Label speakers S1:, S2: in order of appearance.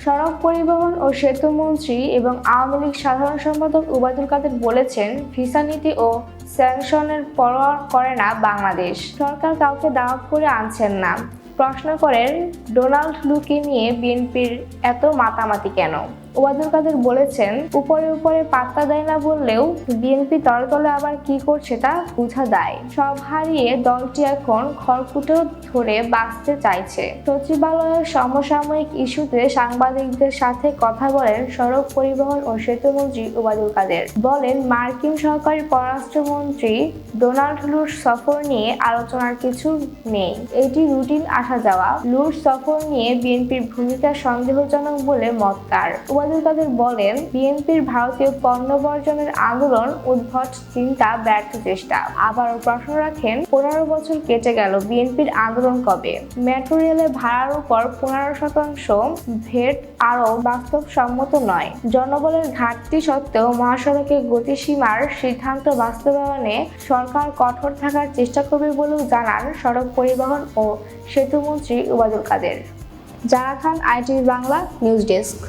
S1: সড়ক পরিবহন ও সেতু মন্ত্রী এবং আওয়ামী লীগ সাধারণ সম্পাদক ওবায়দুল কাদের বলেছেন, ভিসা নীতি ও স্যাংশনের পরোয়া করে না বাংলাদেশ। সরকার কাউকে দাওয়াত করে আনছেন না। প্রশ্ন করেন, ডোনাল্ড লুকে নিয়ে বিএনপির এত মাতামাতি কেন? ওবায়দুল কাদের বলেছেন, উপরে উপরে পাত্তা দেয় না বললেও বিএনপি তলে তলে আবার কি করছে তা বোঝা যায়। সব হারিয়ে দলটি এখন খড়কুটো ধরে বাঁচতে চাইছে। সচিবালয়ের সমসাময়িক ইস্যুতে সাংবাদিকদের সাথে কথা বলেন সড়ক পরিবহন ও সেতুমন্ত্রী ওবায়দুল কাদের। বলেন, মার্কিন সহকারী পররাষ্ট্রমন্ত্রী ডোনাল্ড লুর সফর নিয়ে আলোচনার কিছু নেই। এটি রুটিন আসা যাওয়া। লুর সফর নিয়ে বিএনপির ভূমিকা সন্দেহজনক বলে মত তার। ওবায়দুল কাদের বলেন, বিএনপির ভারতীয় পণ্য বর্জনের আন্দোলন উদ্ভট চিন্তা, ব্যর্থ চেষ্টা। আবারও প্রশ্ন রাখেন, 15 বছর কেটে গেল, বিএনপির আন্দোলন কবে? মেট্রো রেলের ভাড়ার উপর 15% ভ্যাট আরও বাস্তবসম্মত নয়। জনবলের ঘাটতি সত্ত্বেও মহাসড়কে গতিসীমার সিদ্ধান্ত বাস্তবায়নে সরকার কঠোর থাকার চেষ্টা করবে বলেও জানান সড়ক পরিবহন ও সেতুমন্ত্রী ওবায়দুল কাদের। জারা খান, ITV বাংলা, নিউজ ডেস্ক।